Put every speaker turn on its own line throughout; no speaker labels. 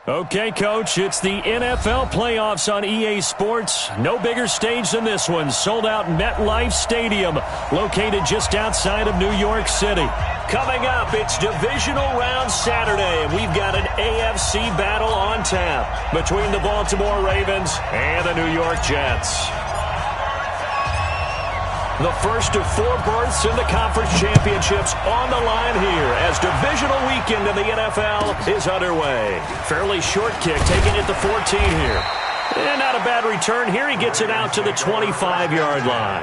Okay, Coach, it's the NFL playoffs on EA Sports. No bigger stage than this one. Sold out MetLife Stadium, located just outside of New York City. Coming up, it's Divisional Round Saturday, and we've got an AFC battle on tap between the Baltimore Ravens and the New York Jets. The first of 4 berths in the conference championships on the line here as divisional weekend in the NFL is underway. Fairly short kick, taking it to 14 here. And not a bad return here. He gets it out to the 25-yard line.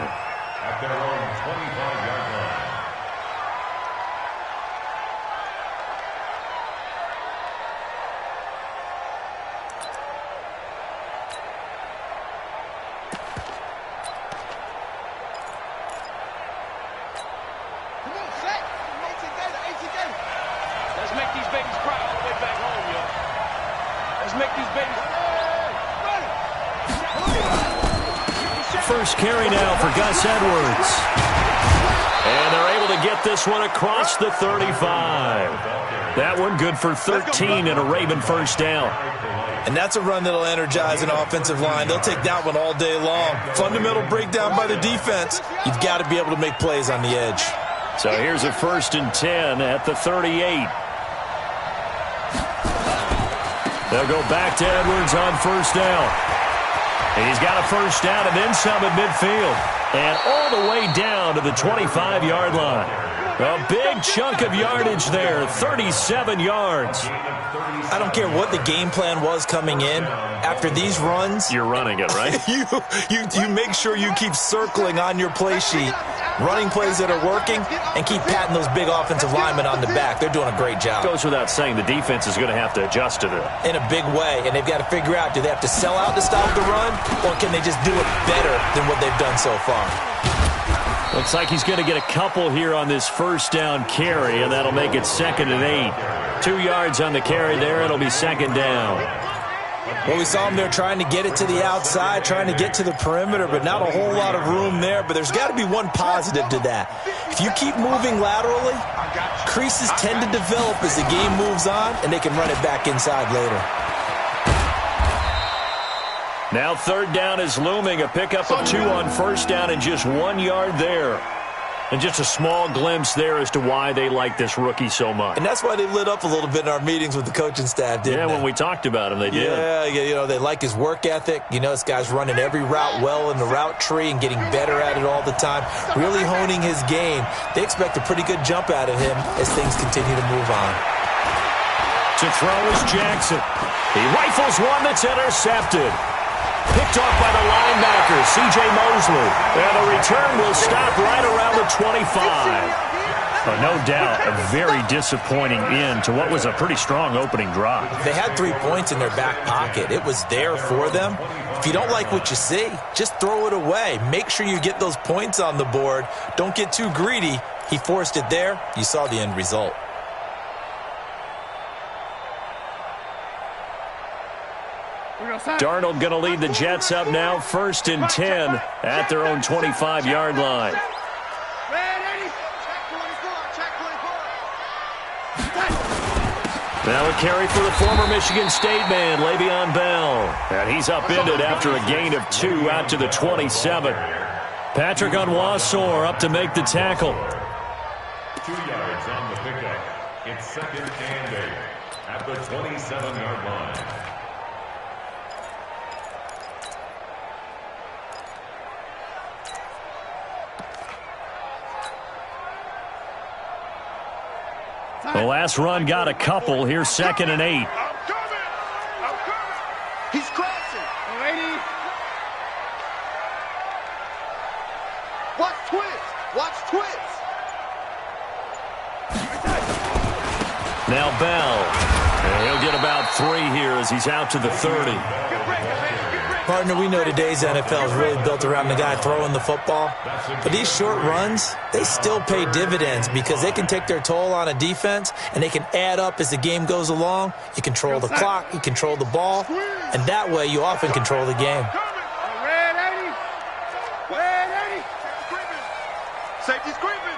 At their own 25-yard line.
First carry now for Gus Edwards. And they're able to get this one across the 35. That one good for 13 and a Raven first down.
And that's a run that'll energize an offensive line. They'll take that one all day long. Fundamental breakdown by the defense. You've got to be able to make plays on the edge.
So here's a 1st and 10 at the 38. They'll go back to Edwards on first down. And he's got a first down and then some at midfield. And all the way down to the 25-yard line. A big chunk of yardage there, 37 yards.
I don't care what the game plan was coming in. After these runs,
you're running it, right?
you make sure you keep circling on your play sheet, running plays that are working, and keep patting those big offensive linemen on the back. They're doing a great job.
Goes without saying the defense is going to have to adjust to that.
In a big way, and they've got to figure out, do they have to sell out to stop the run, or can they just do it better than what they've done so far?
Looks like he's going to get a couple here on this first down carry, and that'll make it 2nd and 8. 2 yards on the carry there. It'll be 2nd down.
Well, we saw him there trying to get it to the outside, trying to get to the perimeter, but not a whole lot of room there. But there's got to be one positive to that. If you keep moving laterally, creases tend to develop as the game moves on, and they can run it back inside later.
Now 3rd down is looming. A pickup of 2 on first down and just 1 yard there. And just a small glimpse there as to why they like this rookie so much.
And that's why they lit up a little bit in our meetings with the coaching staff, didn't they?
Yeah, when we talked about him, they did.
Yeah, you know, they like his work ethic. You know, this guy's running every route well in the route tree and getting better at it all the time, really honing his game. They expect a pretty good jump out of him as things continue to move on.
To throw is Jackson. He rifles one that's intercepted. Picked off by the linebacker, C.J. Mosley. And the return will stop right around the 25. No doubt, a very disappointing end to what was a pretty strong opening drive.
They had 3 points in their back pocket. It was there for them. If you don't like what you see, just throw it away. Make sure you get those points on the board. Don't get too greedy. He forced it there. You saw the end result.
Darnold going to lead the Jets up now, 1st and 10 at their own 25-yard line. Now a carry for the former Michigan State man, Le'Veon Bell. And he's upended after a gain of 2 out to the 27. Patrick Onwuasor up to make the tackle.
2 yards on the pickup. It's 2nd and 8 at the 27-yard line.
The last run got a couple. Here's 2nd and 8.
I'm coming. He's crossing. Ready? Watch twist. Watch twist.
Now Bell. And he'll get about 3 here as he's out to the 30.
Partner, we know today's NFL is really built around the guy throwing the football. But these short runs, they still pay dividends because they can take their toll on a defense and they can add up as the game goes along. You control the clock, you control the ball, and that way you often control the game.
Safety's creeping.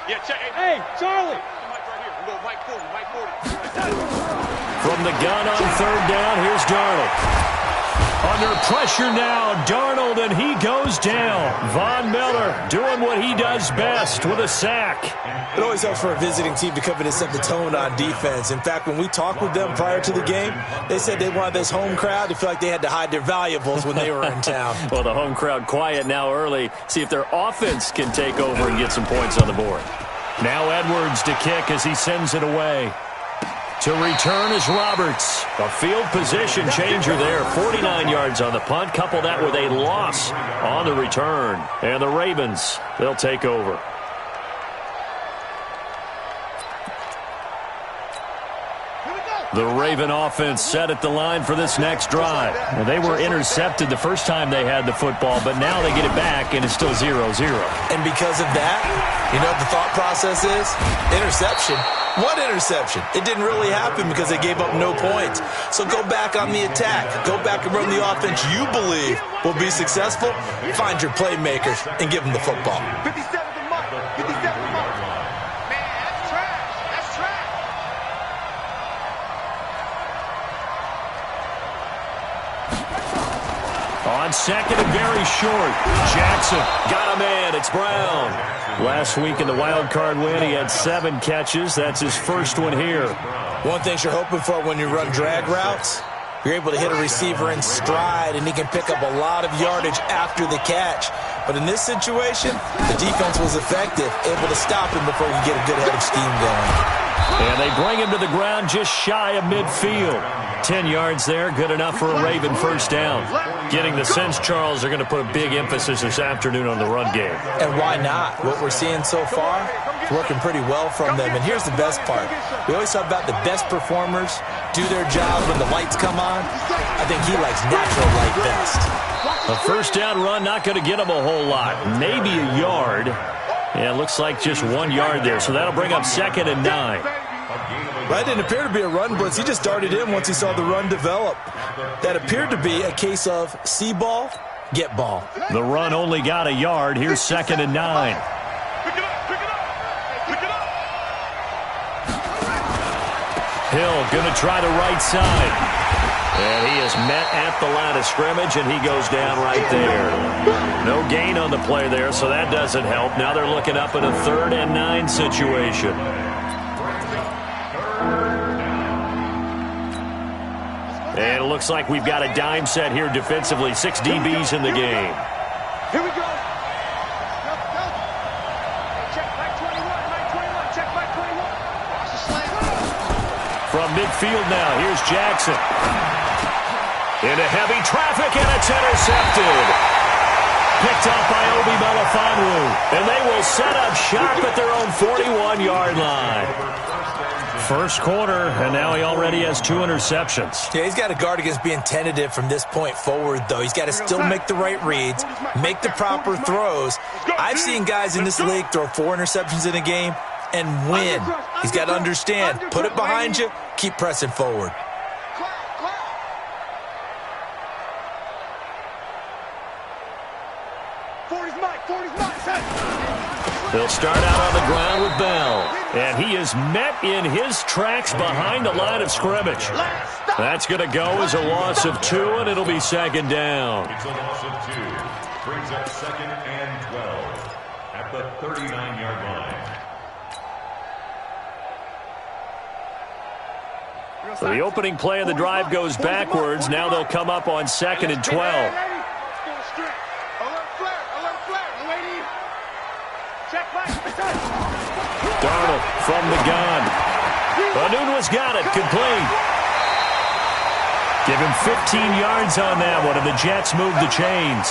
Yeah, check.
Hey, Charlie.
Mike right here. We'll go Mike 40.
From the gun on third down, here's Darnold. Under pressure now, Darnold, and he goes down. Von Miller doing what he does best with a sack.
It always helps for a visiting team to come in and set the tone on defense. In fact, when we talked with them prior to the game, they said they wanted this home crowd to feel like they had to hide their valuables when they were in town.
Well, the home crowd quiet now early. See if their offense can take over and get some points on the board. Now Edwards to kick as he sends it away. To return is Roberts. A field position changer there. 49 yards on the punt. Couple that with a loss on the return. And the Ravens, they'll take over. The Raven offense set at the line for this next drive. Well, they were intercepted the first time they had the football, but now they get it back, and it's still 0-0.
And because of that, you know what the thought process is? Interception. What interception? It didn't really happen because they gave up no points. So go back on the attack. Go back and run the offense you believe will be successful. Find your playmakers and give them the football.
57 to Mike. 57 to Mike. Man, that's trash. That's trash.
On second and very short. Jackson got a man. It's Brown. Last week in the wild card win, he had 7 catches. That's his first one here.
One thing you're hoping for when you run drag routes, you're able to hit a receiver in stride, and he can pick up a lot of yardage after the catch. But in this situation, the defense was effective, able to stop him before you get a good head of steam going.
And they bring him to the ground just shy of midfield. 10 yards there, good enough for a Raven first down. Getting the sense, Charles, they're going to put a big emphasis this afternoon on the run game.
And why not? What we're seeing so far is working pretty well from them. And here's the best part. We always talk about the best performers do their job when the lights come on. I think he likes natural light best.
A first down run, not going to get him a whole lot. Maybe a yard. Yeah, it looks like just 1 yard there. So that'll bring up 2nd and 9.
That didn't appear to be a run blitz. He just darted in once he saw the run develop. That appeared to be a case of see ball, get ball.
The run only got a yard. Here's 2nd and 9.
Pick it up. Pick it up. Pick it up.
Hill going to try the right side. And he is met at the line of scrimmage, and he goes down right there. No gain on the play there, so that doesn't help. Now they're looking up at a 3rd and 9 situation. And it looks like we've got a dime set here defensively. 6 DBs in the game.
Here we go. Check back 21. Back 21. Check back 21. Watch the slant.
From midfield now, here's Jackson. Into heavy traffic, and it's intercepted. Picked off by Obi Melifonwu. And they will set up shop at their own 41-yard line. First quarter, and now he already has 2 interceptions.
Yeah, he's got to guard against being tentative from this point forward, though. He's got to still make the right reads, make the proper throws. I've seen guys in this league throw 4 interceptions in a game and win. He's got to understand, put it behind you, keep pressing forward.
They'll start out on the ground with Bell. And he is met in his tracks behind the line of scrimmage. That's going to go as a loss of 2, and it'll be 2nd down.
It's a loss of 2. Brings up 2nd and 12 at the 39-yard line.
So the opening play of the drive goes backwards. Now they'll come up on 2nd and 12. Darnold from the gun. Anunwa's got it. Complete. Give him 15 yards on that one, and the Jets move the chains.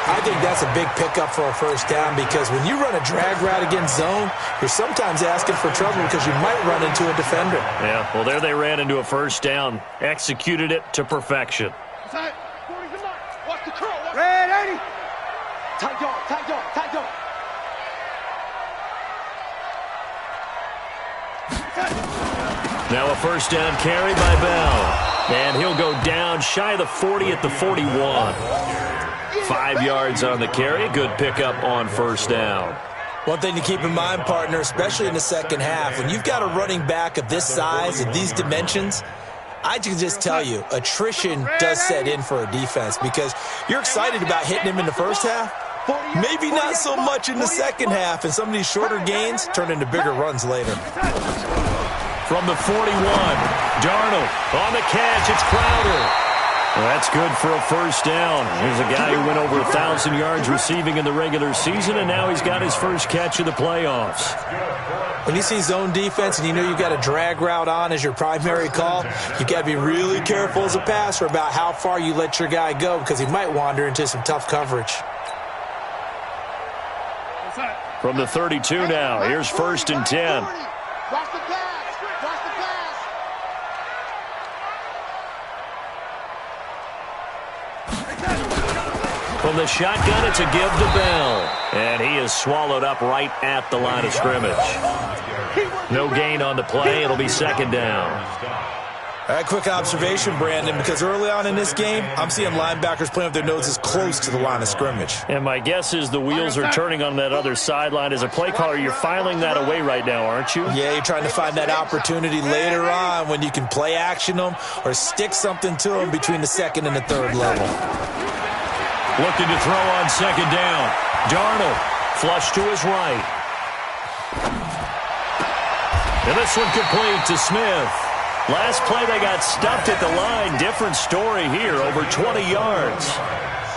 I think that's a big pickup for a first down because when you run a drag route against zone, you're sometimes asking for trouble because you might run into a defender.
Yeah, well, there they ran into a first down. Executed it to perfection.
Watch the curl. Red 80. Tight dog, tight dog, tight dog.
Now a first down carry by Bell. And he'll go down shy of the 40 at the 41. 5 yards on the carry. Good pickup on first down.
One thing to keep in mind, partner, especially in the second half, when you've got a running back of this size, of these dimensions, I can just tell you, attrition does set in for a defense because you're excited about hitting him in the first half, maybe not so much in the second half, and some of these shorter gains turn into bigger runs later.
From the 41, Darnold on the catch. It's Crowder. Well, that's good for a first down. Here's a guy who went over 1,000 yards receiving in the regular season, and now he's got his first catch of the playoffs.
When you see zone defense and you know you've got a drag route on as your primary call, you've got to be really careful as a passer about how far you let your guy go because he might wander into some tough coverage.
From the 32 now, here's 1st and 10.
Watch the pass. Watch the pass.
From the shotgun, it's a give to Bell. And he is swallowed up right at the line of scrimmage. No gain on the play. It'll be 2nd down.
All right, quick observation, Brandon, because early on in this game, I'm seeing linebackers playing with their noses close to the line of scrimmage.
And my guess is the wheels are turning on that other sideline. As a play caller, you're filing that away right now, aren't you?
Yeah, you're trying to find that opportunity later on when you can play action them or stick something to them between the 2nd and the 3rd level.
Looking to throw on 2nd down. Darnold, flush to his right. And this one complete to Smith. Last play, they got stuffed at the line. Different story here, over 20 yards.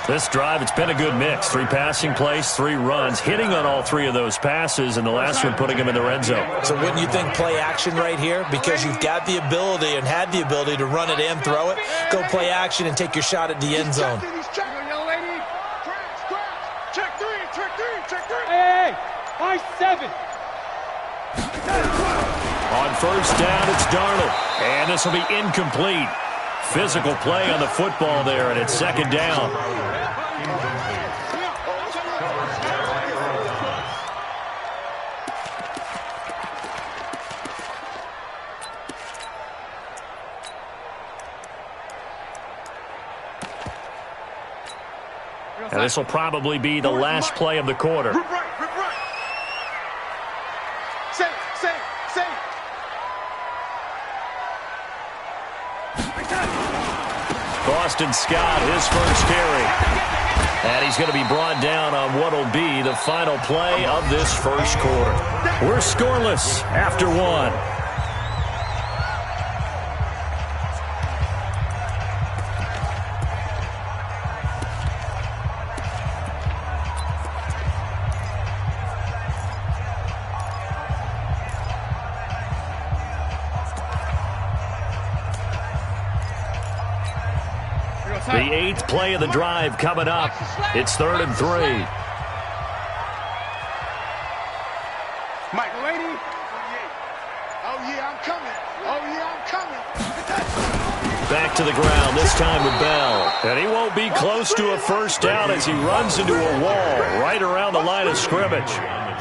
This drive, it's been a good mix. 3 passing plays, 3 runs, hitting on all 3 of those passes, and the last one putting him in the red zone.
So wouldn't you think play action right here? Because you've got the ability and had the ability to run it and throw it. Go play action and take your shot at the end zone.
Hey, I-7.
On 1st down, it's Darnold. And this will be incomplete. Physical play on the football there, and it's 2nd down. And this will probably be the last play of the quarter. Boston Scott, his first carry. And he's going to be brought down on what will be the final play of this first quarter. We're scoreless after 1. The 8th play of the drive coming up. It's 3rd and 3.
Mike, lady. Oh, yeah, I'm coming. Oh, yeah, I'm coming.
Back to the ground, this time with Bell. And he won't be close to a first down as he runs into a wall right around the line of scrimmage.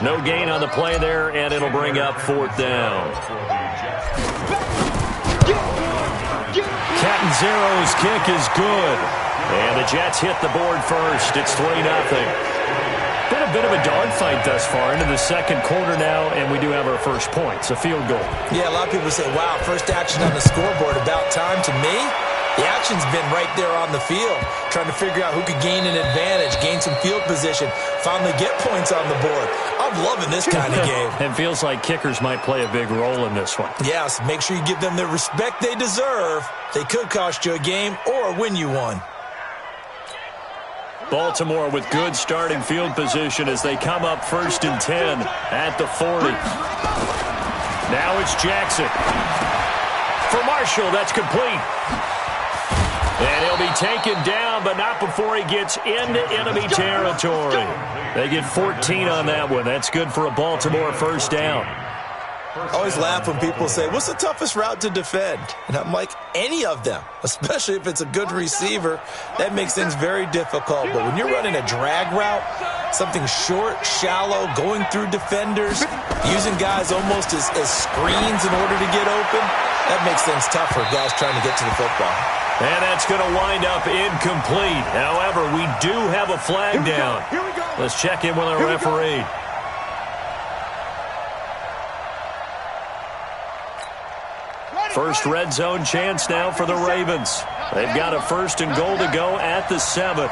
No gain on the play there, and it'll bring up 4th down. Catanzaro's kick is good. And the Jets hit the board first. It's 3-0. Been a bit of a dogfight thus far into the second quarter now, and we do have our first point. It's a field goal.
Yeah, a lot of people say, wow, first action on the scoreboard, about time. To me, the action's been right there on the field, trying to figure out who could gain an advantage, gain some field position, finally get points on the board. I'm loving this kind of game.
It feels like kickers might play a big role in this one.
Yes, make sure you give them the respect they deserve. They could cost you a game or win you one.
Baltimore with good starting field position as they come up 1st and 10 at the 40. Now it's Jackson. For Marshall, that's complete. And he'll be taken down, but not before he gets into enemy territory. They get 14 on that one. That's good for a Baltimore first down.
I always laugh when people say, what's the toughest route to defend? And I'm like, any of them, especially if it's a good receiver. That makes things very difficult. But when you're running a drag route, something short, shallow, going through defenders, using guys almost as screens in order to get open, that makes things tough for guys trying to get to the football.
And that's going to wind up incomplete. However, we do have a flag down. Let's check in with our referee. First red zone chance now for the Ravens. They've got a 1st and goal to go at the 7.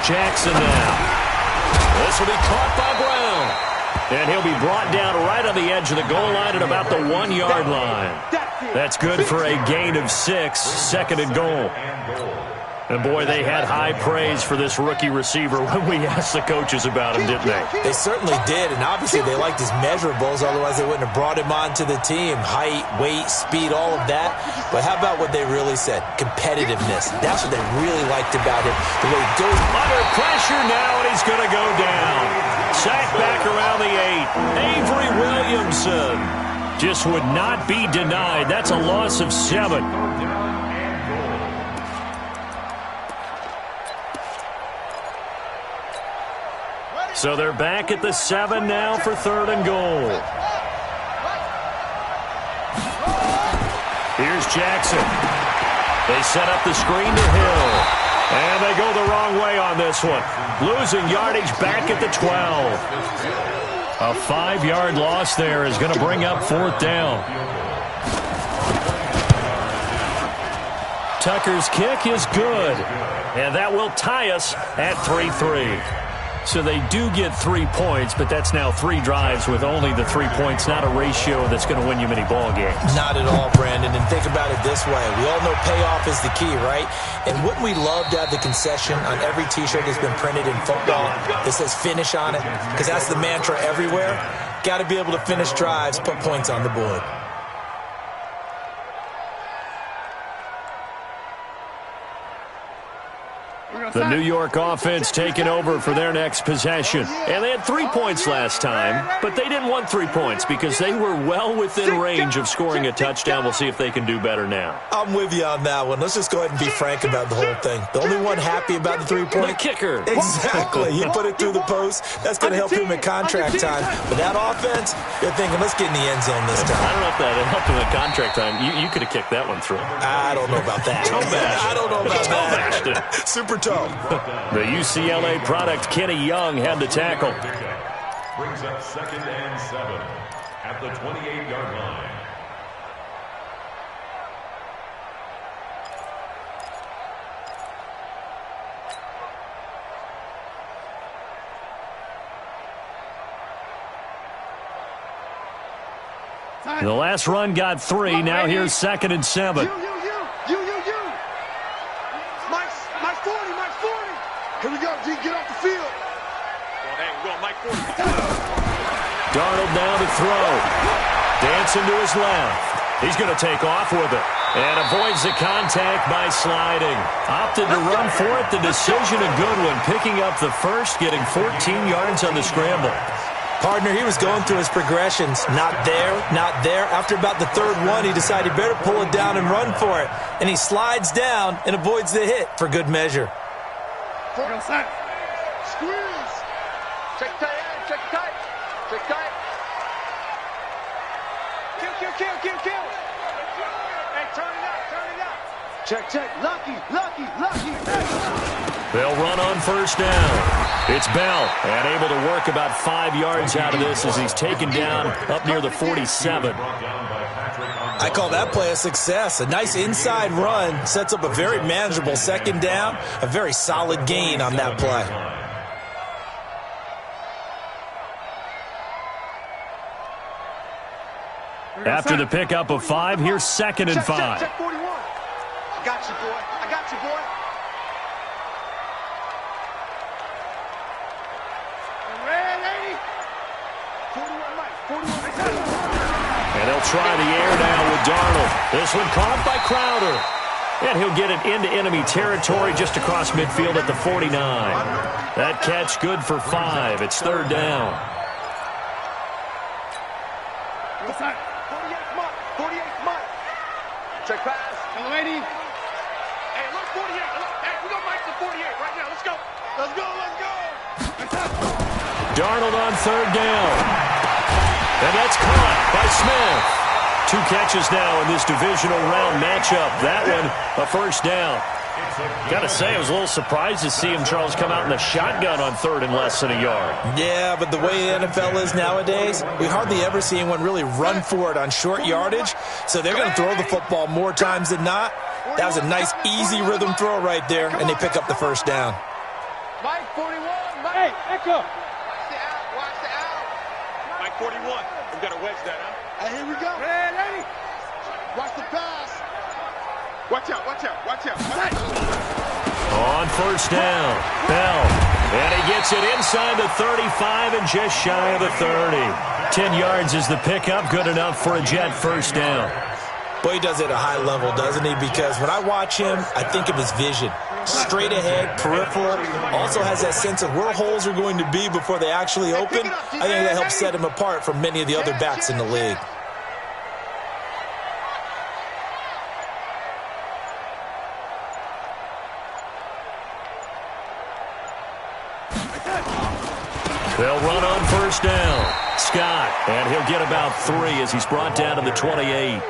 Jackson now. This will be caught by Brown. And he'll be brought down right on the edge of the goal line at about the 1-yard line. That's good for a gain of 6, 2nd and goal. And, boy, they had high praise for this rookie receiver when we asked the coaches about him, didn't they?
They certainly did, and obviously they liked his measurables, otherwise they wouldn't have brought him onto the team. Height, weight, speed, all of that. But how about what they really said? Competitiveness. That's what they really liked about him. The way he goes
under pressure now, and he's going to go down. Sacked back around the 8. Avery Williamson just would not be denied. That's a loss of 7. So they're back at the 7 now for 3rd and goal. Here's Jackson. They set up the screen to Hill. And they go the wrong way on this one. Losing yardage back at the 12. A 5-yard loss there is going to bring up 4th down. Tucker's kick is good. And that will tie us at 3-3. So they do get 3 points, but that's now 3 drives with only the 3 points, not a ratio that's going to win you many ball games.
Not at all, Brandon. And think about it this way. We all know payoff is the key, right? And wouldn't we love to have the concession on every T-shirt that's been printed in football that says finish on it? Because that's the mantra everywhere. Got to be able to finish drives, put points on the board.
The New York offense taking over for their next possession. And they had 3 points last time, but they didn't want 3 points because they were well within range of scoring a touchdown. We'll see if they can do better now.
I'm with you on that one. Let's just go ahead and be frank about the whole thing. The only one happy about the 3-point?
The kicker.
Exactly. He put it through the post. That's going to help him at contract time. But that offense, they're thinking, let's get in the end zone this time.
I don't know if that helped him at contract time. You could have kicked that one through.
I don't know about that. I don't know about that. Super toe.
The UCLA product, Kenny Young, had the tackle.
Brings up 2nd and 7 at the 28-yard line.
The last run got 3. Now here's 2nd and 7.
Here we go, G. Get off the field.
Hey, we're going Mike 40.
Darnold now to throw. Dancing to his left. He's going to take off with it. And avoids the contact by sliding. Opted to run for it. The decision a good one. Picking up the first, getting 14 yards on the scramble.
Partner, he was going through his progressions. Not there, not there. After about the 3rd one, he decided he better pull it down and run for it. And he slides down and avoids the hit for good measure.
Squeeze.
Check tight, check tight, check tight.
Kill. Hey, turn it up. Check. Lucky.
They'll run on 1st down. It's Bell, and able to work about 5 yards out of this as he's taken down up near the 47.
I call that play a success. A nice inside run sets up a very manageable 2nd down. A very solid gain on that play.
After the pickup of 5, here's 2nd and 5.
Check 41. I got you, boy. Red lady. 41 Mike. 41.
And they'll try the air now with Darnold. This one caught by Crowder. And he'll get it into enemy territory just across midfield at the 49. That catch good for 5. It's 3rd down.
48 Mike. Check pass. Hello, lady. Hey, look, 48. Hey, we got Mike to 48 right now. Let's go.
Darnold on 3rd down. And that's caught by Smith. 2 catches now in this divisional round matchup. That one, a 1st down. Gotta say, I was a little surprised to see him, Charles, come out in the shotgun on third and less than a yard.
Yeah, but the way the NFL is nowadays, we hardly ever see anyone really run for it on short yardage. So they're going to throw the football more times than not. That was a nice, easy rhythm throw right there, and they pick up the first down.
Mike 41, Mike.
Hey, Echo.
Watch the out, watch the out.
Mike 41. We've got to wedge that, huh?
Hey, here we go. Ready. Watch the pass.
Watch out, watch out, watch out.
On first down, Bell. And he gets it inside the 35 and just shy of the 30. 10 yards is the pickup, good enough for a Jet first down.
Boy, he does it at a high level, doesn't he? Because when I watch him, I think of his vision. Straight ahead, peripheral. Also has that sense of where holes are going to be before they actually open. I think that helps set him apart from many of the other backs in the league.
They'll run on first down. Scott, and he'll get about 3 as he's brought down to the 28.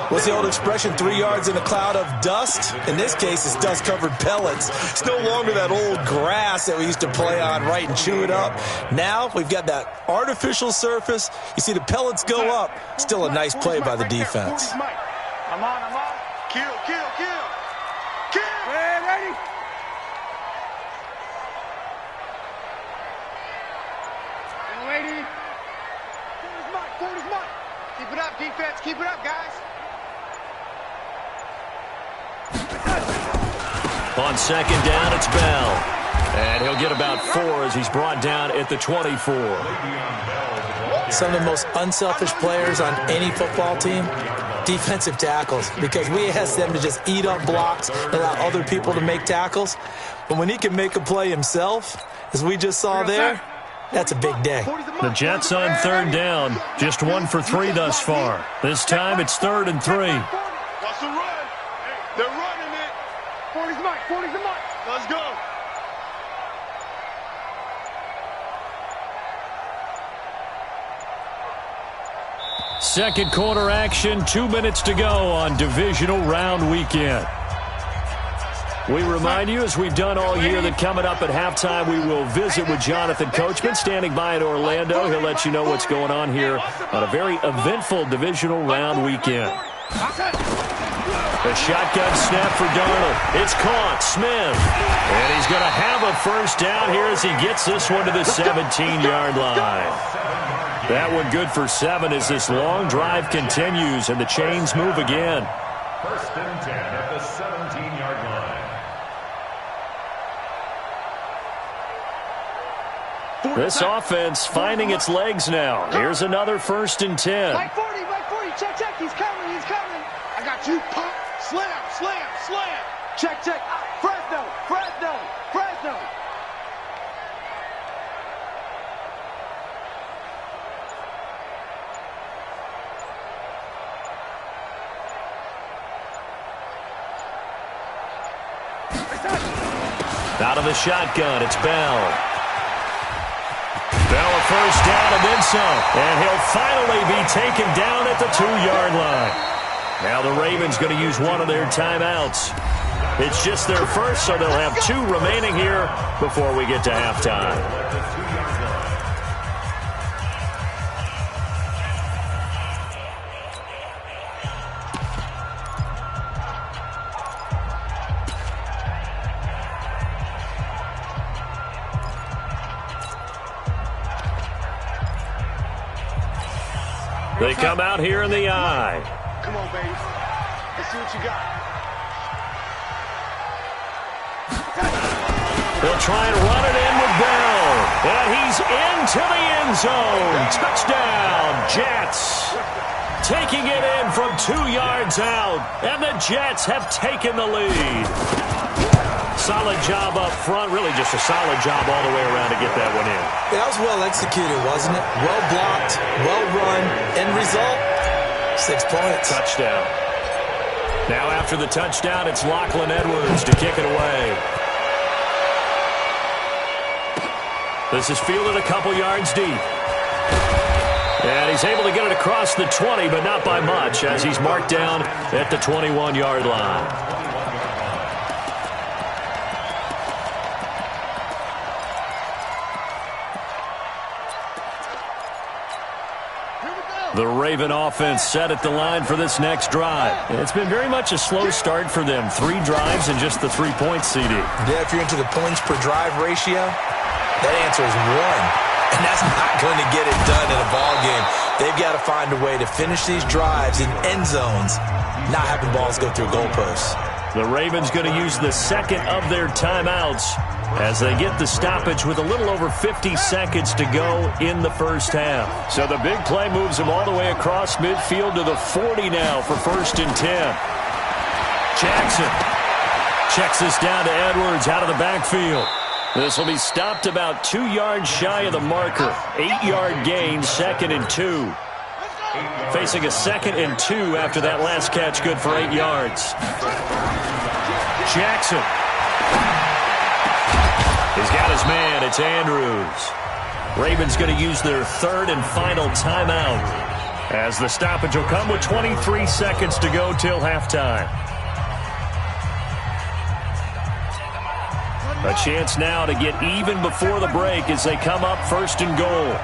What's the old expression, 3 yards in a cloud of dust? In this case, it's dust-covered pellets. It's no longer that old grass that we used to play on, right, and chew it up. Now we've got that artificial surface. You see the pellets go up. Still a nice play by the defense.
I'm on. Kill. Ready. Lady. 40's Mike. Keep it up, defense. Keep it up, guys.
On second down, it's Bell. And he'll get about 4 as he's brought down at the 24.
Some of the most unselfish players on any football team, defensive tackles, because we ask them to just eat up blocks and allow other people to make tackles. But when he can make a play himself, as we just saw there, that's a big day.
The Jets on third down, just 1 for 3 thus far. This time it's 3rd and 3.
Watch the run. They're running it.
40's Mike.
Let's go.
Second quarter action, 2 minutes to go on Divisional Round Weekend. We remind you, as we've done all year, that coming up at halftime, we will visit with Jonathan Coachman, standing by in Orlando. He'll let you know what's going on here on a very eventful Divisional Round Weekend. A shotgun snap for Darnold. It's caught. Smith. And he's going to have a first down here as he gets this one to the 17-yard line. That one good for 7 as this long drive continues and the chains move again.
First and 10 at the 17-yard line.
This offense finding its legs now. Here's another first and 10.
Mike 40. Check. He's coming. I got you. Pump. Slam. Check. Fresno.
Out of the shotgun, it's Bell. Bell a first down and then some. And he'll finally be taken down at the 2-yard line. Now the Ravens going to use one of their timeouts. It's just their first, so they'll have 2 remaining here before we get to halftime. They come out here in the eye.
Come on, baby. Let's see what you got.
They'll try and run it in with Bell. And he's into the end zone. Touchdown, Jets. Taking it in from 2 yards out. And the Jets have taken the lead. Solid job up front. Really just a solid job all the way around to get that one in.
That was well executed, wasn't it? Well blocked, well run. End result, 6 points.
Touchdown. Now after the touchdown, it's Lachlan Edwards to kick it away. This is fielded a couple yards deep. And he's able to get it across the 20, but not by much, as he's marked down at the 21-yard line. The Raven offense set at the line for this next drive. It's been very much a slow start for them. 3 drives and just the 3-point CD.
Yeah, if you're into the points per drive ratio, that answer is 1. And that's not going to get it done in a ball game. They've got to find a way to finish these drives in end zones, not having balls go through goalposts.
The Ravens going to use the second of their timeouts as they get the stoppage with a little over 50 seconds to go in the first half. So the big play moves them all the way across midfield to the 40 now for 1st and 10. Jackson checks this down to Edwards out of the backfield. This will be stopped about 2 yards shy of the marker. 8-yard gain, 2nd and 2. Facing a 2nd and 2 after that last catch, good for 8 yards. Jackson. He's got his man. It's Andrews. Ravens going to use their 3rd and final timeout as the stoppage will come with 23 seconds to go till halftime. A chance now to get even before the break as they come up 1st and goal.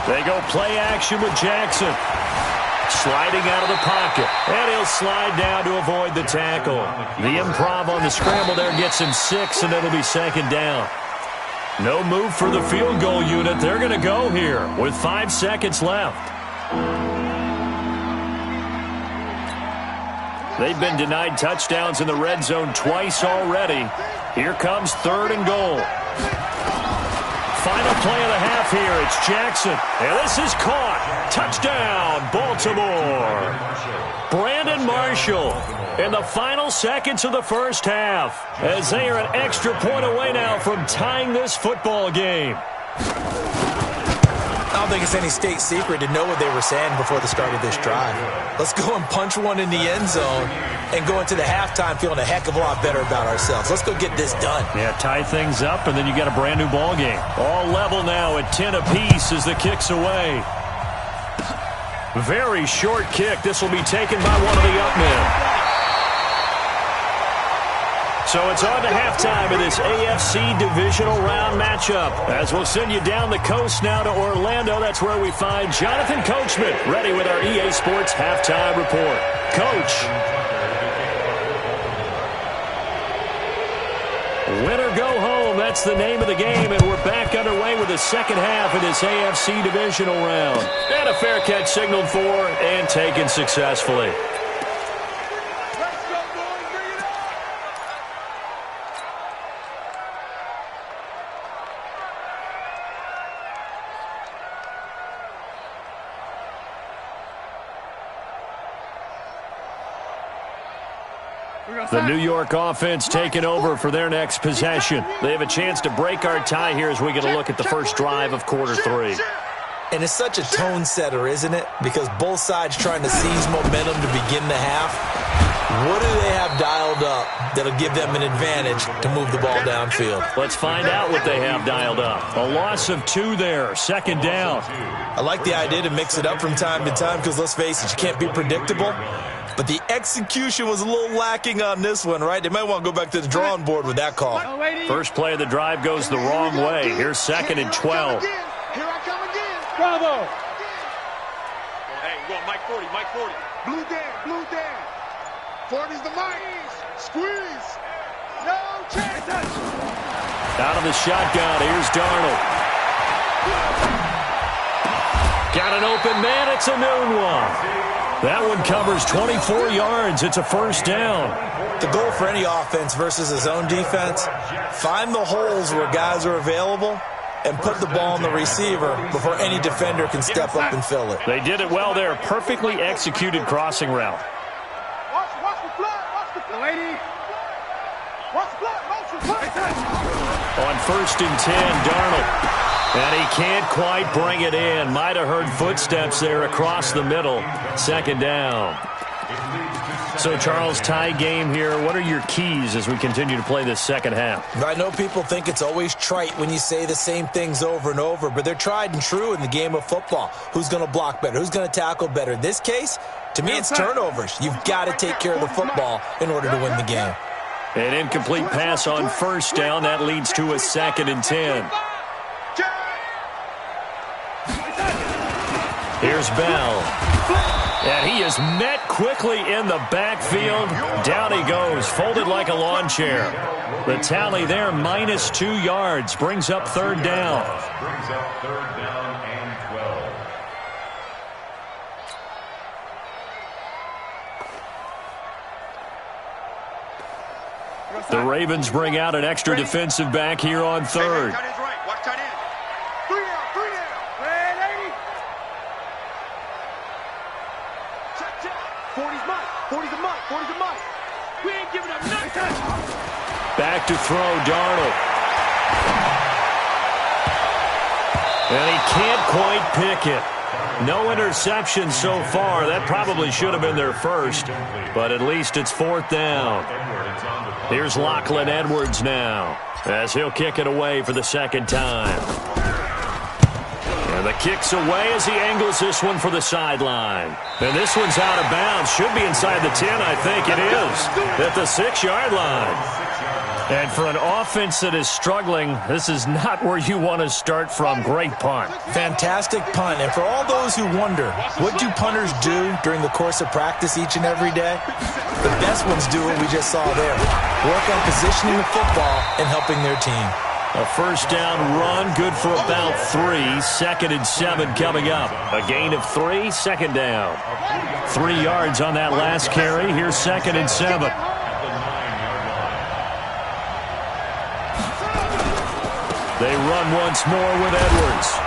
They go play action with Jackson. Sliding out of the pocket. And he'll slide down to avoid the tackle. The improv on the scramble there gets him 6, and it'll be 2nd down. No move for the field goal unit. They're going to go here with 5 seconds left. They've been denied touchdowns in the red zone twice already. Here comes 3rd and goal. Final play of the half here. It's Jackson. And this is caught. Touchdown, Baltimore. Brandon Marshall in the final seconds of the first half as they are an extra point away now from tying this football game.
I don't think it's any state secret to know what they were saying before the start of this drive. Let's go and punch one in the end zone and go into the halftime feeling a heck of a lot better about ourselves. Let's go get this done.
Yeah, tie things up, and then you got a brand new ball game. All level now at 10 apiece as the kick's away. Very short kick. This will be taken by one of the up men. So it's on to halftime of this AFC Divisional Round matchup. As we'll send you down the coast now to Orlando, that's where we find Jonathan Coachman, ready with our EA Sports Halftime Report. Coach. Win or go home, that's the name of the game, and we're back underway with the second half of this AFC Divisional Round. And a fair catch signaled for and taken successfully. The New York offense taking over for their next possession. They have a chance to break our tie here as we get a look at the first drive of quarter 3.
And it's such a tone setter, isn't it? Because both sides trying to seize momentum to begin the half. What do they have dialed up that'll give them an advantage to move the ball downfield?
Let's find out what they have dialed up. A loss of 2 there, 2nd down.
I like the idea to mix it up from time to time because, let's face it, you can't be predictable. But the execution was a little lacking on this one, right? They might want to go back to the drawing board with that call.
First play of the drive goes the wrong way. Here's 2nd and 12.
Here I come again.
Bravo.
Hey, we're going Mike 40, Mike 40. Blue Dan. 40's the Mike. Squeeze. No chance.
Out of the shotgun, here's Darnold. Got an open man, it's a noon one. That one covers 24 yards. It's a 1st down.
The goal for any offense versus a zone defense, find the holes where guys are available and put the ball on the receiver before any defender can step up and fill it.
They did it well there. Perfectly executed crossing route.
Watch the flat. Watch the flat. Lady. Watch the flat. Motion flat.
On 1st and 10, Darnold. And he can't quite bring it in. Might have heard footsteps there across the middle. 2nd down. So, Charles, tie game here. What are your keys as we continue to play this second half?
I know people think it's always trite when you say the same things over and over, but they're tried and true in the game of football. Who's going to block better? Who's going to tackle better? In this case, to me, it's turnovers. You've got to take care of the football in order to win the game.
An incomplete pass on 1st down. That leads to a 2nd and 10. Here's Bell. And he is met quickly in the backfield. Down he goes, folded like a lawn chair. The tally there, -2 yards, brings up third down.
Brings up third down and 12.
The Ravens bring out an extra defensive back here on third.
Watch tight end.
3 down, 3 down. Red 80. Check. 40's mine. 40's a mine. 40's a mine. We ain't giving up nothing.
Back to throw, Darnold. And he can't quite pick it. No interception so far. That probably should have been their first, but at least it's fourth down. Here's Lachlan Edwards now, as he'll kick it away for the second time. And the kick's away as he angles this one for the sideline. And this one's out of bounds. Should be inside the 10, I think it is, at the 6-yard line. And for an offense that is struggling, this is not where you want to start from. Great punt.
Fantastic punt. And for all those who wonder, what do punters do during the course of practice each and every day? The best ones do what we just saw there. Work on positioning the football and helping their team.
A first down run, good for about 3. 2nd and 7 coming up. A gain of 3, second down. 3 yards on that last carry. Here's 2nd and 7. They run once more with Edwards.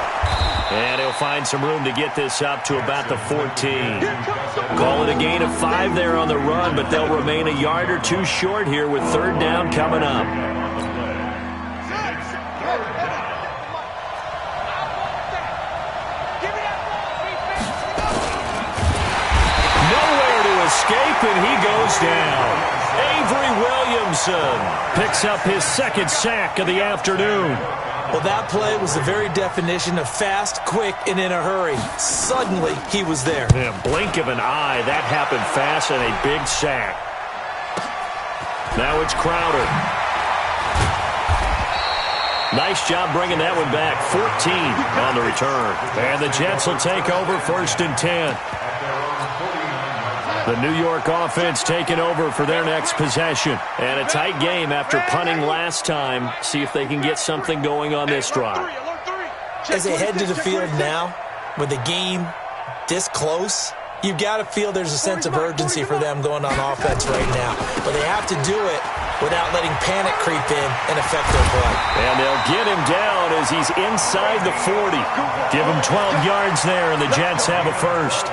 And he'll find some room to get this up to about the 14. Call it a gain of 5 there on the run, but they'll remain a yard or 2 short here with third down coming up. Nowhere to escape, and he goes down. Avery Williamson picks up his 2nd sack of the afternoon.
Well, that play was the very definition of fast, quick, and in a hurry. Suddenly, he was there.
In a blink of an eye, that happened fast and a big sack. Now it's Crowder. Nice job bringing that one back. 14 on the return. And the Jets will take over 1st and 10. The New York offense taking over for their next possession. And a tight game after punting last time. See if they can get something going on this drive.
As they head to the field now, with the game this close, you've got to feel there's a sense of urgency for them going on offense right now. But they have to do it without letting panic creep in and affect their play.
And they'll get him down as he's inside the 40. Give him 12 yards there, and the Jets have a first.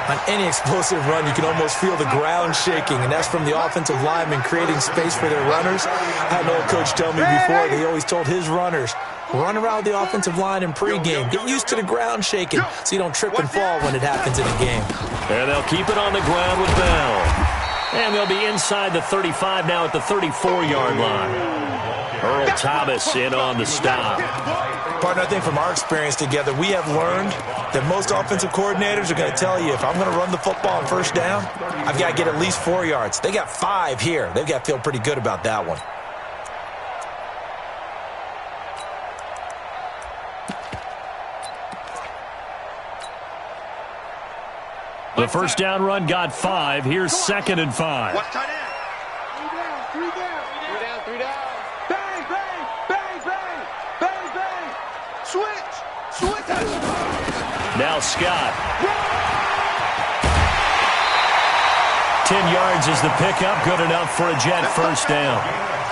On any explosive run, you can almost feel the ground shaking, and that's from the offensive linemen creating space for their runners. I had an old coach tell me before, he always told his runners, run around the offensive line in pregame. Get used to the ground shaking so you don't trip and fall when it happens in a game.
And they'll keep it on the ground with Bell. And they'll be inside the 35 now at the 34-yard line. Earl Thomas in on the stop.
Partner, I think from our experience together, we have learned that most offensive coordinators are going to tell you, if I'm going to run the football on first down, I've got to get at least 4 yards. They got 5 here. They've got to feel pretty good about that one.
The first down run got 5. Here's 2nd and 5.
Watch tight end.
3 down. 3 down. Bang, bang, bang, bang, bang, bang. Switch.
Now Scott. 10 yards is the pickup. Good enough for a Jet first down.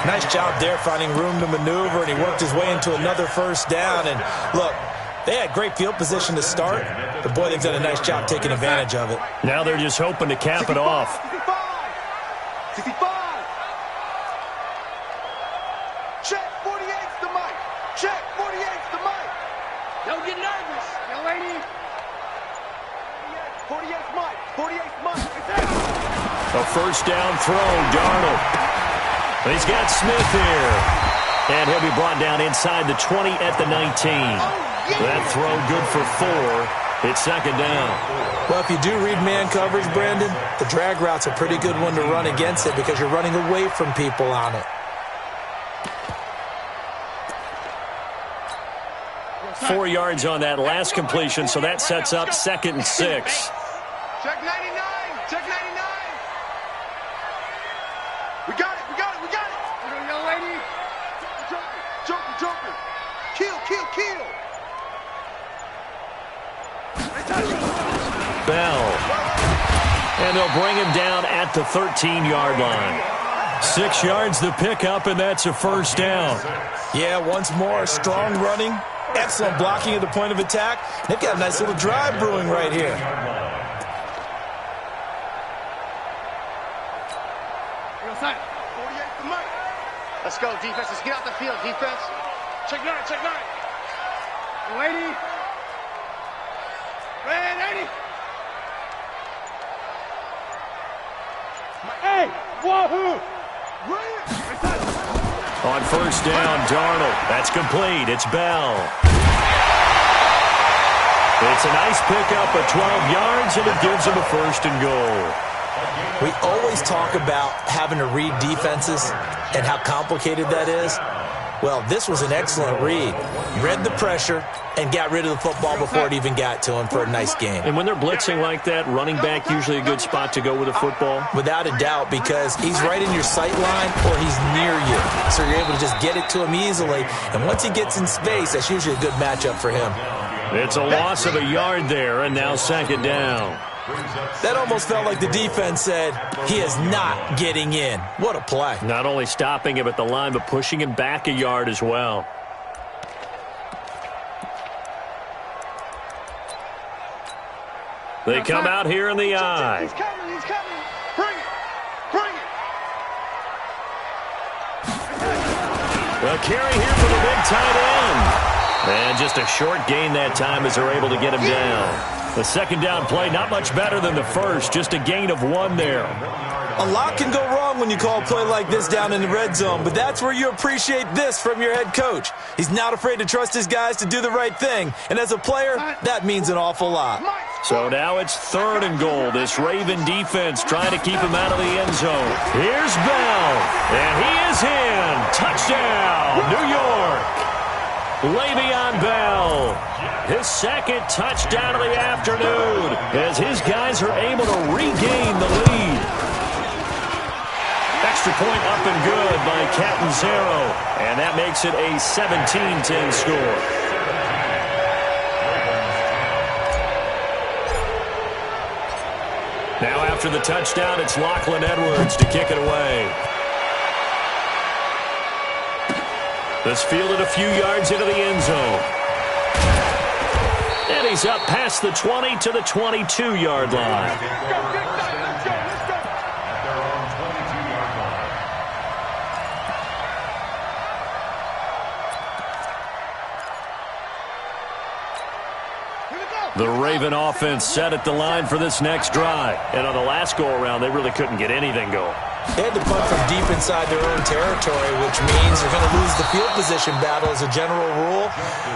Nice job there finding room to maneuver, and he worked his way into another first down. And look, they had great field position to start, but boy, they've done a nice job taking advantage of it.
Now they're just hoping to cap it off.
65. Check 48's the mic. Check 48's the mic. Don't get nervous, young lady. 48's mic. 48's mic.
A first down throw, Darnold. He's got Smith here. And he'll be brought down inside the 20 at the 19. That throw good for 4. It's 2nd down.
Well, if you do read man coverage, Brandon, the drag route's a pretty good one to run against it because you're running away from people on it.
4 yards on that last completion, so that sets up 2nd and 6.
Check 99. Check 99. We got it. We got it. We got it. Little young lady. Joker. Joker. Kill.
BAL. And they'll bring him down at the 13-yard line. 6 yards the pickup, and that's a 1st down.
Yeah, once more, strong running, excellent blocking at the point of attack. They've got a nice little drive brewing right here.
Let's go, defense. Let's get out the field, defense. Check 9. Lady. Red 80. Hey, wahoo!
On 1st down, Darnold. That's complete. It's BAL. It's a nice pickup of 12 yards, and it gives him a 1st and goal.
We always talk about having to read defenses and how complicated that is. Well, this was an excellent read. Read the pressure and got rid of the football before it even got to him for a nice game.
And when they're blitzing like that, running back usually a good spot to go with a football?
Without a doubt, because he's right in your sight line or he's near you. So you're able to just get it to him easily. And once he gets in space, that's usually a good matchup for him.
It's a loss of a yard there, and now 2nd down.
That almost felt like the defense said, he is not getting in. What a play.
Not only stopping him at the line, but pushing him back a yard as well. They come out here in the eye.
He's coming. Bring it.
A carry here for the big tight end. And just a short gain that time as they're able to get him down. The 2nd down play, not much better than the first, just a gain of 1 there.
A lot can go wrong when you call a play like this down in the red zone, but that's where you appreciate this from your head coach. He's not afraid to trust his guys to do the right thing, and as a player, that means an awful lot.
So now it's 3rd and goal. This Raven defense trying to keep him out of the end zone. Here's BAL, and he is in. Touchdown, New York. Le'Veon Bell, his 2nd touchdown of the afternoon as his guys are able to regain the lead. Extra point up and good by Catanzaro, and that makes it a 17-10 score. Now after the touchdown, it's Lachlan Edwards to kick it away. This fielded a few yards into the end zone. And he's up past the 20 to the 22-yard line. The Raven offense set at the line for this next drive. And on the last go-around, they really couldn't get anything going.
They had to punt from deep inside their own territory, which means they're going to lose the field position battle as a general rule.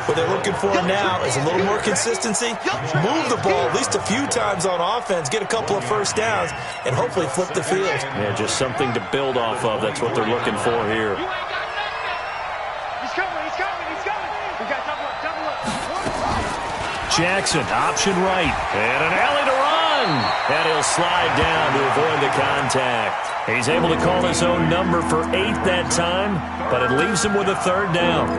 What they're looking for now is a little more consistency, move the ball at least a few times on offense, get a couple of 1st downs, and hopefully flip the field.
Yeah, just something to build off of. That's what they're looking for here.
He's coming. We got double up.
Jackson, option right, and an alley to run. And he'll slide down to avoid the contact. He's able to call his own number for 8 that time, but it leaves him with a 3rd down.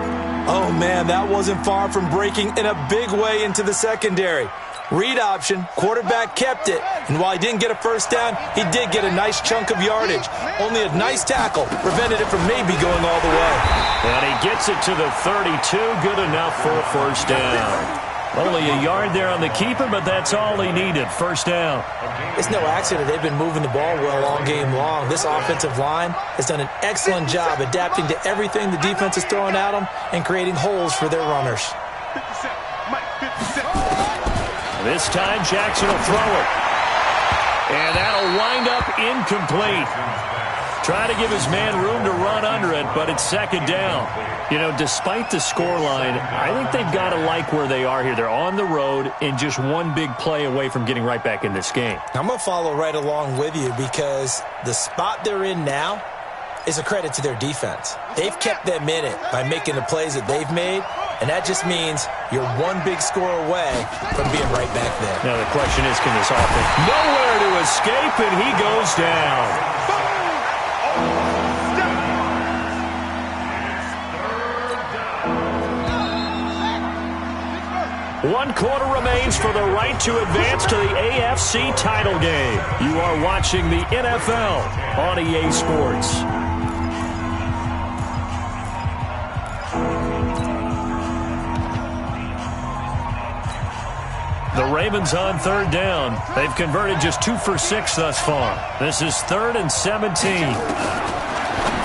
Oh, man, that wasn't far from breaking in a big way into the secondary. Read option, quarterback kept it, and while he didn't get a 1st down, he did get a nice chunk of yardage. Only a nice tackle prevented it from maybe going all the way.
And he gets it to the 32, good enough for a 1st down. Only a yard there on the keeper, but that's all he needed. 1st down.
It's no accident they've been moving the ball well all game long. This offensive line has done an excellent job adapting to everything the defense is throwing at them and creating holes for their runners.
57. Mike, 57.
This time Jackson will throw it. And that'll wind up incomplete. Try to give his man room to run under it, but it's 2nd down. You know, despite the scoreline, I think they've got to like where they are here. They're on the road and just one big play away from getting right back in this game.
I'm going to follow right along with you because the spot they're in now is a credit to their defense. They've kept them in it by making the plays that they've made, And that just means you're one big score away from being right back there.
Now the question is, can this offense nowhere to escape, and he goes down. One quarter remains for the right to advance to the AFC title game. You are watching the NFL on EA Sports. The Ravens on third down. They've converted just 2 for 6 thus far. This is 3rd and 17.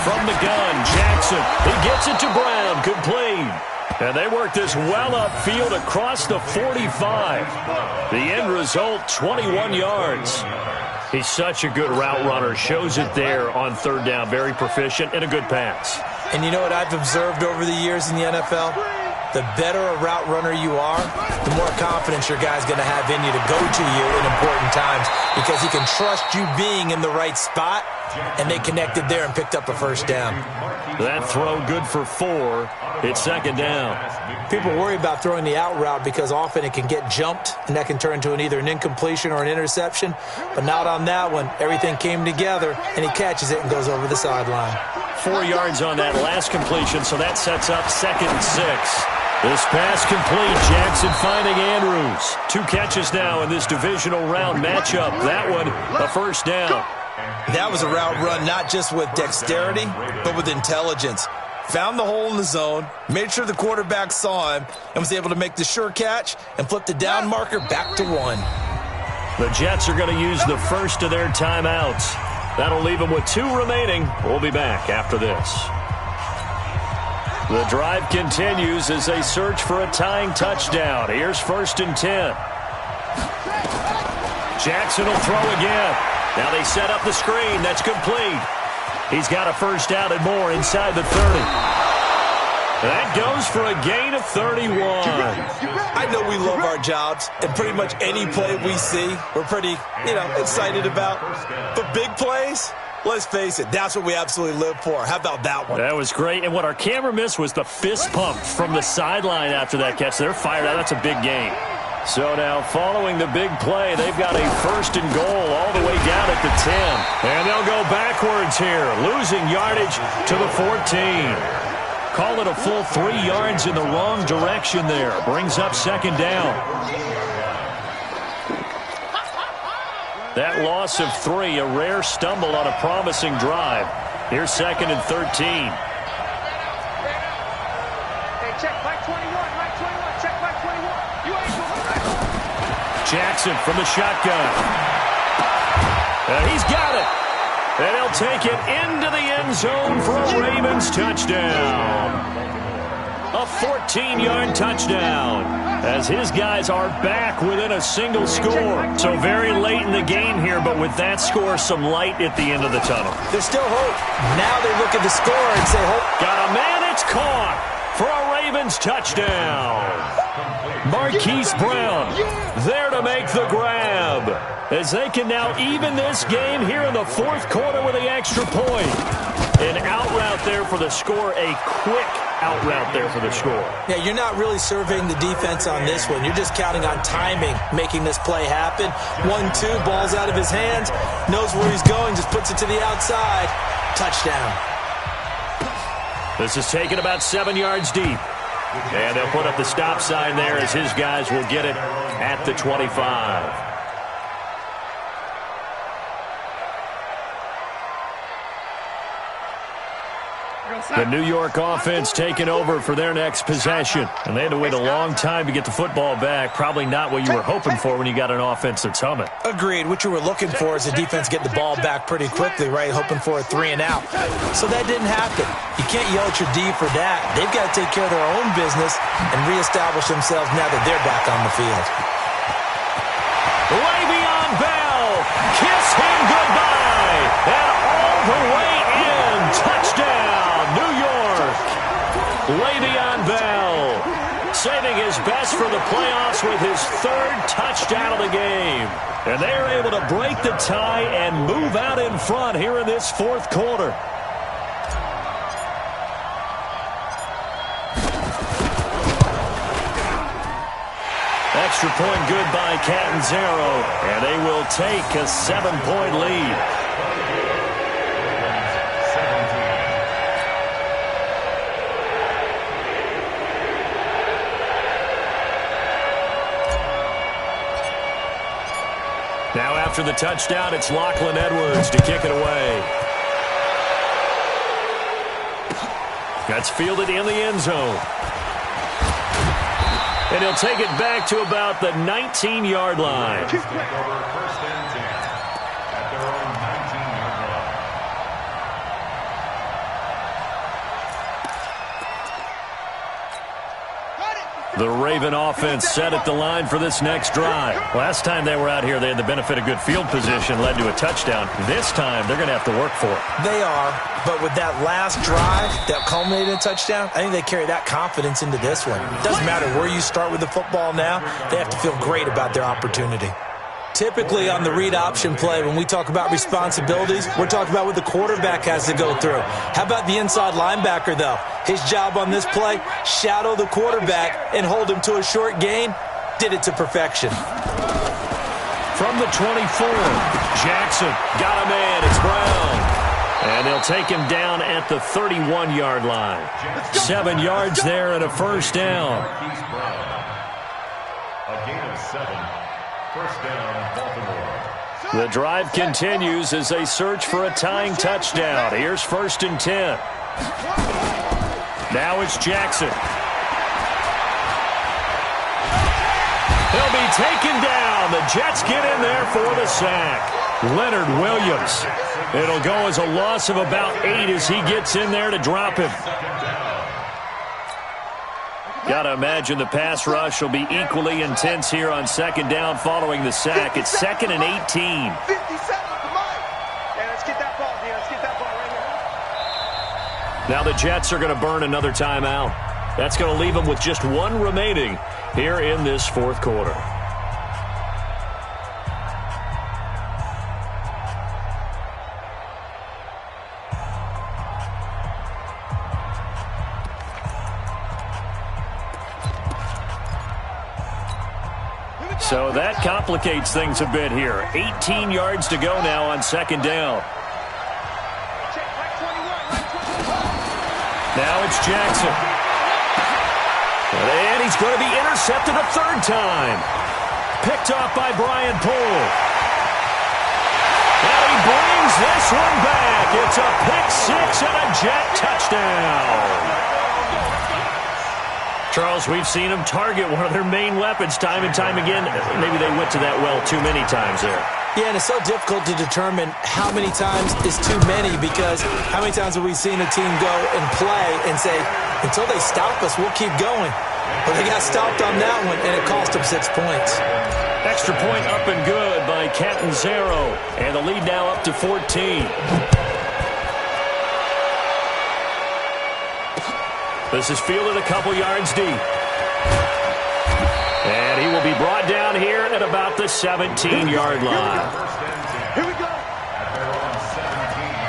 From the gun, Jackson. He gets it to Brown. Complete. And they work this well upfield across the 45. The end result, 21 yards. He's such a good route runner. Shows it there on third down. Very proficient and a good pass.
And you know what I've observed over the years in the NFL? The better a route runner you are, the more confidence your guy's going to have in you to go to you in important times because he can trust you being in the right spot, and they connected there and picked up a first down.
That throw good for 4. It's second down.
People worry about throwing the out route because often it can get jumped, and that can turn into either an incompletion or an interception. But not on that one. Everything came together, and he catches it and goes over the sideline.
4 yards on that last completion, so that sets up 2nd and 6. This pass complete. Jackson finding Andrews. 2 catches now in this divisional round matchup. That one, a first down.
That was a route run not just with dexterity, but with intelligence. Found the hole in the zone, made sure the quarterback saw him, and was able to make the sure catch and flip the down marker back to 1.
The Jets are going to use the first of their timeouts. That'll leave them with 2 remaining. We'll be back after this. The drive continues as they search for a tying touchdown. Here's 1st and 10. Jackson will throw again. Now they set up the screen. That's complete. He's got a first down and more inside the 30. That goes for a gain of 31.
I know we love our jobs, and pretty much any play we see, we're pretty, excited about. But big plays, let's face it, that's what we absolutely live for. How about that one?
That was great. And what our camera missed was the fist pump from the sideline after that catch. They're fired out. That's a big gain. So now following the big play, they've got a 1st and goal all the way down at the 10. And they'll go backwards here, losing yardage to the 14. Call it a full 3 yards in the wrong direction there. Brings up 2nd down. That loss of 3, a rare stumble on a promising drive. Here's 2nd and 13. Jackson from the shotgun. He's got it. And he'll take it into the end zone for a Ravens touchdown. A 14-yard touchdown as his guys are back within a single score. So very late in the game here, but with that score, some light at the end of the tunnel.
There's still hope. Now they look at the score and say, hope.
Got a man, it's caught for a Ravens touchdown. Marquise Brown there to make the grab as they can now even this game here in the 4th quarter with the extra point. An out route there for the score, a quick out route there for the score.
Yeah, you're not really surveying the defense on this one. You're just counting on timing, making this play happen. 1-2, ball's out of his hands, knows where he's going, just puts it to the outside. Touchdown.
This is taken about 7 yards deep. And they'll put up the stop sign there as his guys will get it at the 25. The New York offense taking over for their next possession. And they had to wait a long time to get the football back. Probably not what you were hoping for when you got an offense that's humming.
Agreed. What you were looking for is the defense getting the ball back pretty quickly, right? Hoping for a 3 and out. So that didn't happen. You can't yell at your D for that. They've got to take care of their own business and reestablish themselves now that they're back on the field.
Le'Veon Bell, kiss him goodbye. And all the way in. Touchdown, New York. Le'Veon Bell saving his best for the playoffs with his 3rd touchdown of the game. And they are able to break the tie and move out in front here in this 4th quarter. extra point good by Catanzaro, and they will take a 7-point lead. Now after the touchdown, it's Lachlan Edwards to kick it away. That's fielded in the end zone. And he'll take it back to about the 19-yard line.
Take over first and 10 at their own 19-yard line.
The Raven offense set at the line for this next drive. Last time they were out here, they had the benefit of good field position, led to a touchdown. This time, they're going to have to work for it.
They are, but with that last drive that culminated in a touchdown, I think they carry that confidence into this one. It doesn't matter where you start with the football now, they have to feel great about their opportunity. Typically on the read option play, when we talk about responsibilities, we're talking about what the quarterback has to go through. How about the inside linebacker, though? His job on this play, shadow the quarterback and hold him to a short gain. Did it to perfection.
From the 24, Jackson got a man. It's Brown. And they'll take him down at the 31-yard line. 7 yards there and a first down.
A gain of 7. First down, Baltimore.
The drive continues as they search for a tying touchdown. Here's 1st and 10. Now it's Jackson. He'll be taken down. The Jets get in there for the sack. Leonard Williams. It'll go as a loss of about 8 as he gets in there to drop him. Got to imagine the pass rush will be equally intense here on 2nd down following the sack. It's 2nd and 18.
57, come on. Yeah, let's get that ball, Dean. Let's get that ball right here.
Now the Jets are going to burn another timeout. That's going to leave them with just 1 remaining here in this 4th quarter. So that complicates things a bit here. 18 yards to go now on 2nd down. Now it's Jackson. And he's going to be intercepted a 3rd time. Picked off by Brian Poole. And he brings this one back. It's a pick 6 and a Jet touchdown. Charles, we've seen them target one of their main weapons time and time again. Maybe they went to that well too many times there.
Yeah, and it's so difficult to determine how many times is too many, because how many times have we seen a team go and play and say, until they stop us, we'll keep going. But they got stopped on that one, and it cost them 6 points.
Extra point up and good by Catanzaro. And the lead now up to 14. This is fielded a couple yards deep. And he will be brought down here at about the 17-yard line.
Here we go.
At their own 17-yard line.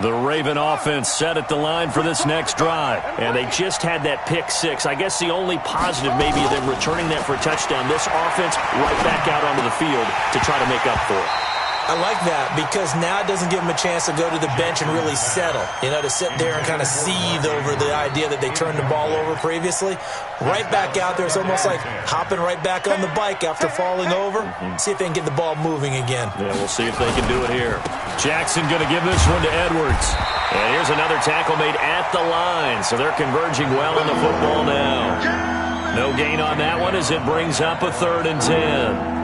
The Raven offense set at the line for this next drive. And they just had that pick 6. I guess the only positive maybe of them returning that for a touchdown. This offense right back out onto the field to try to make up for it.
I like that, because now it doesn't give them a chance to go to the bench and really settle. You know, to sit there and kind of seethe over the idea that they turned the ball over previously. Right back out there. It's almost like hopping right back on the bike after falling over. See if they can get the ball moving again.
Yeah, we'll see if they can do it here. Jackson going to give this one to Edwards. And here's another tackle made at the line. So they're converging well on the football now. No gain on that one as it brings up a 3rd and 10.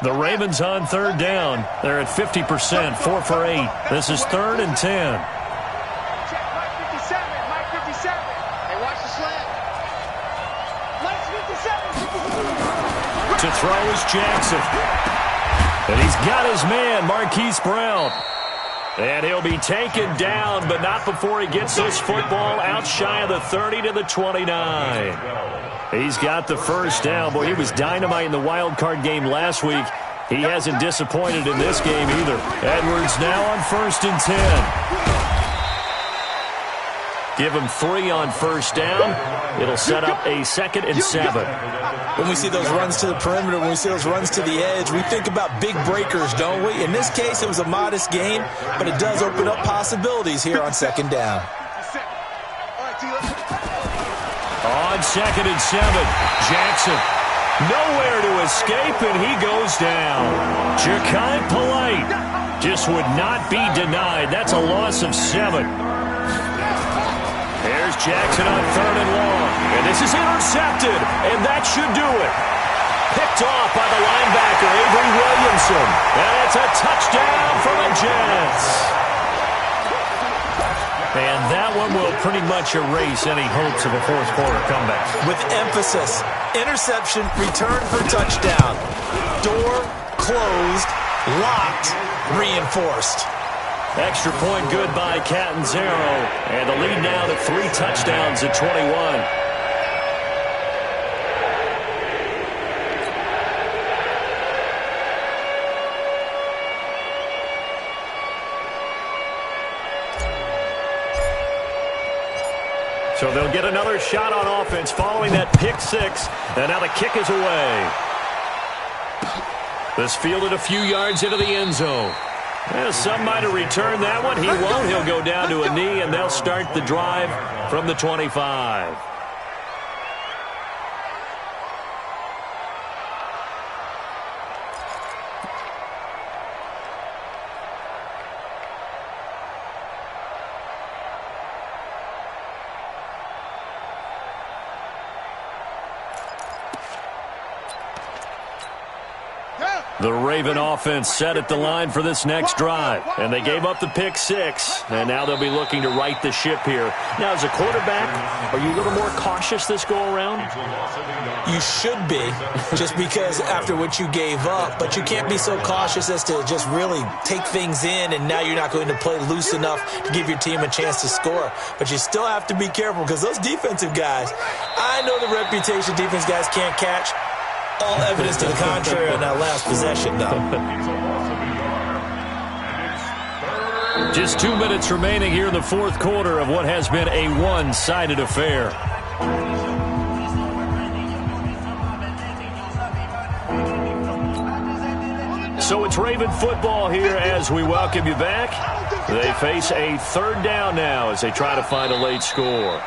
The Ravens on 3rd down. They're at 50%, 4 for 8. This is 3rd and 10.
Check, Mike 57, Mike 57. Hey, watch the slant. Mike 57.
To throw is Jackson. And he's got his man, Marquise Brown. And he'll be taken down, but not before he gets this football out shy of the 30 to the 29. He's got the first down. Boy, he was dynamite in the wild card game last week. He hasn't disappointed in this game either. Edwards now on 1st and 10. Give him 3 on 1st down. It'll set up a 2nd and 7.
When we see those runs to the perimeter, when we see those runs to the edge, we think about big breakers, don't we? In this case, it was a modest gain, but it does open up possibilities here on 2nd down.
On 2nd and 7, Jackson. Nowhere to escape, and he goes down. Ja'Kai Polite just would not be denied. That's a loss of 7. There's Jackson on 3rd and long. And this is intercepted, and that should do it. Picked off by the linebacker, Avery Williamson. And it's a touchdown for the Jets. And that one will pretty much erase any hopes of a fourth-quarter comeback.
With emphasis, interception, return for touchdown. Door closed, locked, reinforced.
Extra point good by Catanzaro. And the lead now to 3 touchdowns at 21. So they'll get another shot on offense following that pick 6. And now the kick is away. This fielded a few yards into the end zone. Well, some might have returned that one. He won't. He'll go down to a knee, and they'll start the drive from the 25. The Raven offense set at the line for this next drive. And they gave up the pick 6. And now they'll be looking to right the ship here. Now, as a quarterback, are you a little more cautious this go-around?
You should be, just because after what you gave up. But you can't be so cautious as to just really take things in, and now you're not going to play loose enough to give your team a chance to score. But you still have to be careful, because those defensive guys, I know the reputation defense guys can't catch. All evidence to the contrary on that last possession, though.
Just 2 minutes remaining here in the fourth quarter of what has been a one-sided affair. So it's Raven football here as we welcome you back. They face a 3rd down now as they try to find a late score.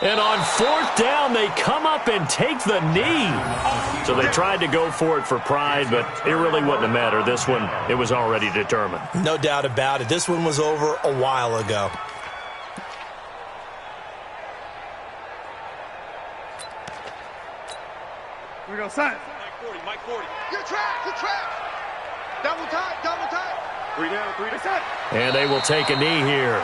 And on 4th down, they come up and take the knee. So they tried to go for it for pride, but it really wouldn't have mattered. This one, it was already determined.
No doubt about it. This one was over a while ago.
Here we go, son.
Mike 40.
Good track. Double time.
3 down, 3 to set.
And they will take a knee here.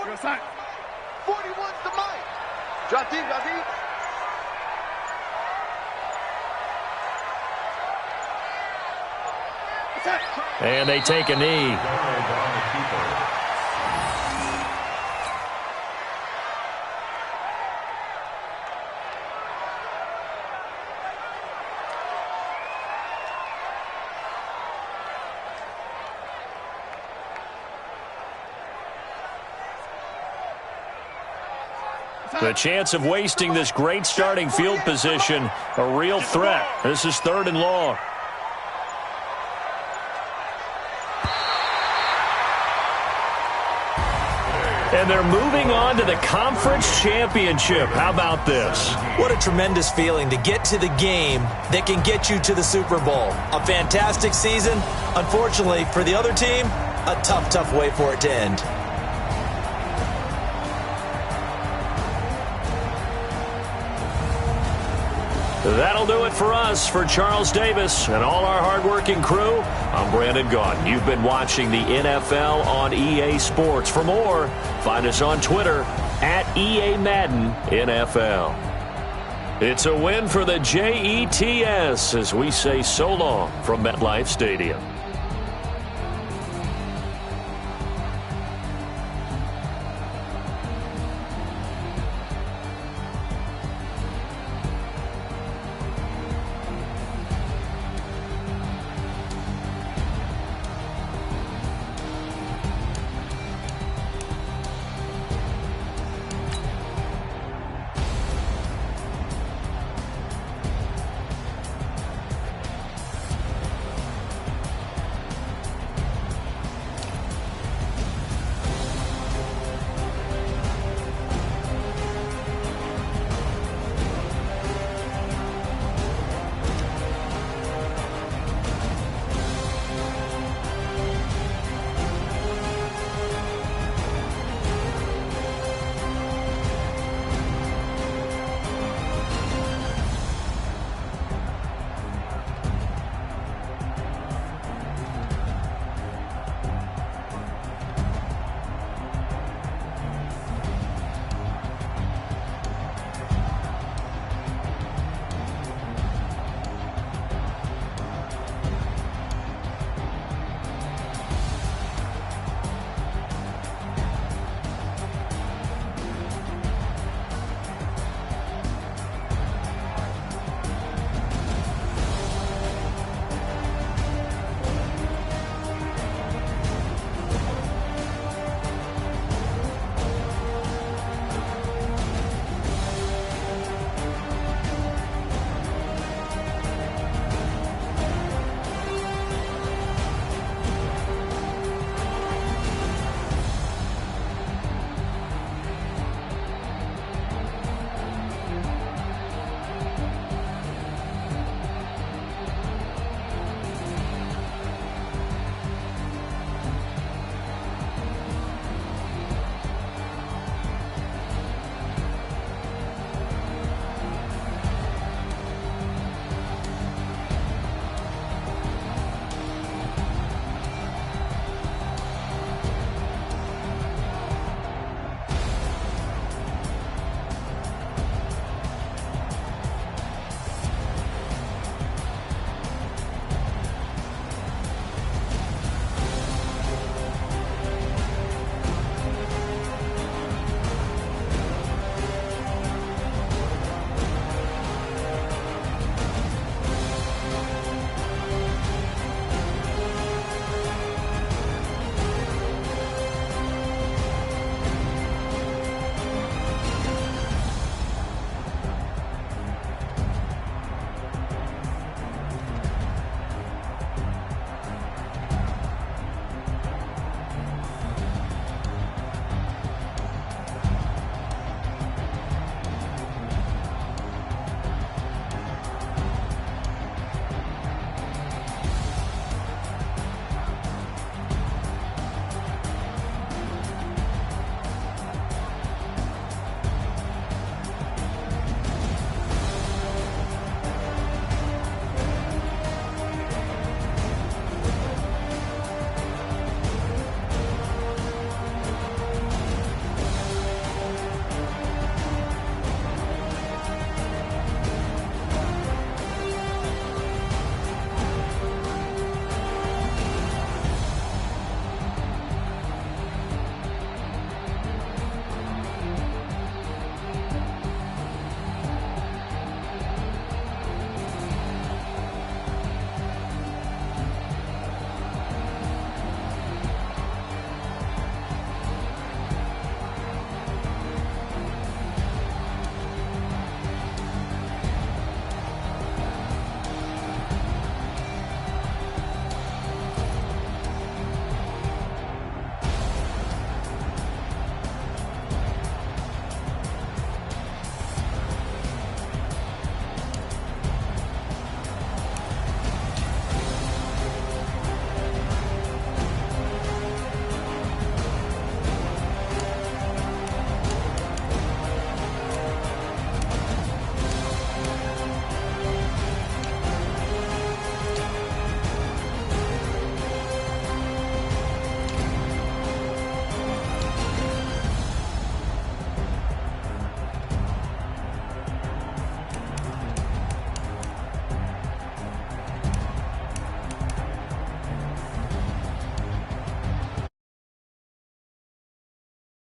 Go, son. 41's the mic. Drop deep.
And they take a knee. The chance of wasting this great starting field position, a real threat. This is 3rd and long. And they're moving on to the conference championship. How about this?
What a tremendous feeling to get to the game that can get you to the Super Bowl. A fantastic season. Unfortunately, for the other team, a tough, tough way for it to end.
That'll do it for us. For Charles Davis and all our hardworking crew, I'm Brandon Gaudin. You've been watching the NFL on EA Sports. For more, find us on Twitter at EA Madden NFL. It's a win for the Jets as we say so long from MetLife Stadium.